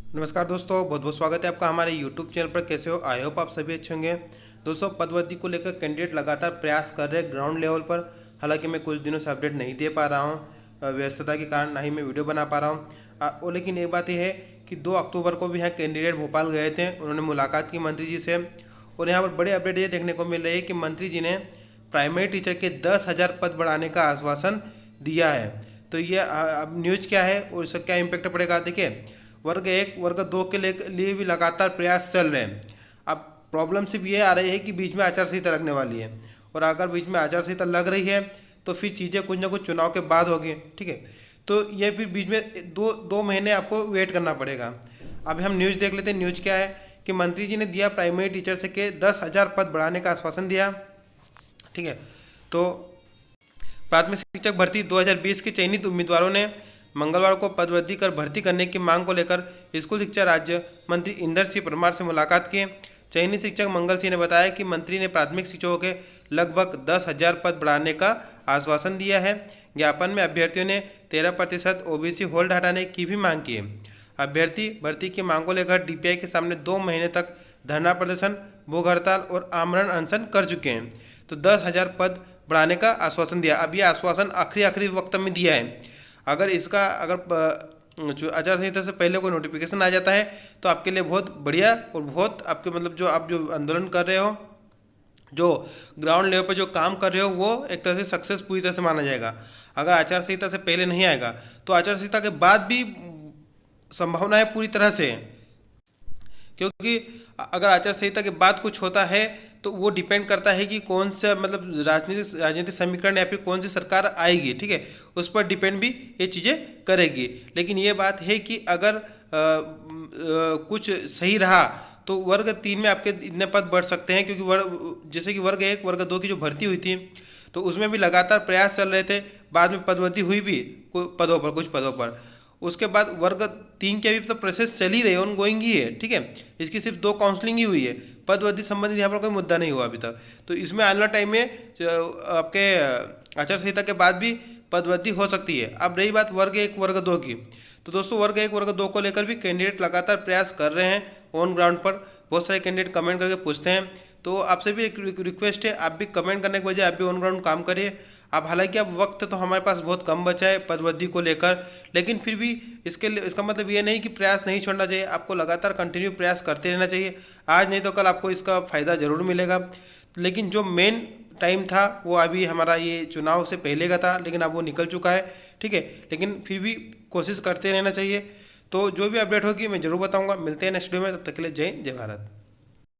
नमस्कार दोस्तों, बहुत बहुत स्वागत है आपका हमारे YouTube चैनल पर। कैसे हो? आई होप आप सभी अच्छे होंगे। दोस्तों, पदवृद्धि को लेकर कैंडिडेट लगातार प्रयास कर रहे हैं ग्राउंड लेवल पर। हालांकि मैं कुछ दिनों से अपडेट नहीं दे पा रहा हूं, व्यस्तता के कारण ना ही मैं वीडियो बना पा रहा हूं। लेकिन एक बात यह है कि 2 अक्टूबर को भी यहाँ कैंडिडेट भोपाल गए थे। उन्होंने मुलाकात की मंत्री जी से, और यहाँ पर बड़े अपडेट ये देखने को मिल रही है कि मंत्री जी ने प्राइमरी टीचर के 10,000 पद बढ़ाने का आश्वासन दिया है। तो ये अब न्यूज़ क्या है और इसका क्या इम्पैक्ट पड़ेगा, देखिए। वर्ग 1 वर्ग 2 के लिए भी लगातार प्रयास चल रहे हैं। अब प्रॉब्लम सिर्फ ये आ रही है कि बीच में आचार संहिता लगने वाली है, और अगर बीच में आचार संहिता लग रही है तो फिर चीज़ें कुछ ना कुछ चुनाव के बाद होगी, ठीक है। तो ये फिर बीच में दो महीने आपको वेट करना पड़ेगा। अभी हम न्यूज़ देख लेते हैं। न्यूज़ क्या है कि मंत्री जी ने दिया प्राइमरी टीचर से के 10,000 पद बढ़ाने का आश्वासन दिया, ठीक है। तो प्राथमिक शिक्षक भर्ती 2020 के चयनित उम्मीदवारों ने मंगलवार को पदवृद्धि कर भर्ती करने की मांग को लेकर स्कूल शिक्षा राज्य मंत्री इंदर सिंह परमार से मुलाकात की। चयनित शिक्षक मंगल सिंह ने बताया कि मंत्री ने प्राथमिक शिक्षकों के लगभग 10,000 पद बढ़ाने का आश्वासन दिया है। ज्ञापन में अभ्यर्थियों ने 13% ओबीसी होल्ड हटाने की भी मांग की है। अभ्यर्थी भर्ती की मांग को लेकर डीपीआई के सामने 2 महीने तक धरना प्रदर्शन, भूख हड़ताल और आमरण अनशन कर चुके हैं। तो 10,000 पद बढ़ाने का आश्वासन दिया। अब यह आश्वासन आखिरी वक्त में दिया है। अगर जो आचार संहिता से पहले कोई नोटिफिकेशन आ जाता है तो आपके लिए बहुत बढ़िया, और बहुत आपके मतलब जो आप जो आंदोलन कर रहे हो, जो ग्राउंड लेवल पर जो काम कर रहे हो, वो एक तरह से सक्सेस पूरी तरह से माना जाएगा। अगर आचार संहिता से पहले नहीं आएगा तो आचार संहिता के बाद भी संभावना है पूरी तरह से, क्योंकि अगर आचार संहिता के बाद कुछ होता है तो वो डिपेंड करता है कि कौन सा मतलब राजनीतिक समीकरण या फिर कौन सी सरकार आएगी, ठीक है। उस पर डिपेंड भी ये चीज़ें करेगी। लेकिन ये बात है कि अगर कुछ सही रहा तो वर्ग 3 में आपके इतने पद बढ़ सकते हैं, क्योंकि जैसे कि वर्ग 1 वर्ग 2 की जो भर्ती हुई थी तो उसमें भी लगातार प्रयास चल रहे थे। बाद में पदवृद्धि हुई भी कुछ पदों पर। उसके बाद वर्ग 3 की अभी तो प्रोसेस चल ही रही है, ऑन गोइंग ही है, ठीक है। इसकी सिर्फ 2 काउंसलिंग ही हुई है। पदवृद्धि संबंधित यहाँ पर कोई मुद्दा नहीं हुआ अभी तक। तो इसमें आने वाले टाइम में आपके आचार संहिता के बाद भी पदवृद्धि हो सकती है। अब रही बात वर्ग 1 वर्ग 2 की, तो दोस्तों वर्ग 1 वर्ग 2 को लेकर भी कैंडिडेट लगातार प्रयास कर रहे हैं ऑन ग्राउंड पर। बहुत सारे कैंडिडेट कमेंट करके पूछते हैं, तो आपसे भी एक रिक्वेस्ट है, आप भी कमेंट करने के बजाय आप भी ऑन ग्राउंड काम करिए। अब हालांकि अब वक्त तो हमारे पास बहुत कम बचा है पदवृद्धि को लेकर, लेकिन फिर भी इसका मतलब ये नहीं कि प्रयास नहीं छोड़ना चाहिए। आपको लगातार कंटिन्यू प्रयास करते रहना चाहिए। आज नहीं तो कल आपको इसका फ़ायदा ज़रूर मिलेगा। लेकिन जो मेन टाइम था वो अभी हमारा ये चुनाव से पहले का था, लेकिन अब वो निकल चुका है, ठीक है। लेकिन फिर भी कोशिश करते रहना चाहिए। तो जो भी अपडेट होगी मैं ज़रूर बताऊँगा। मिलते हैं नेक्स्ट वीडियो में, तब तक के लिए जय हिंद, जय भारत।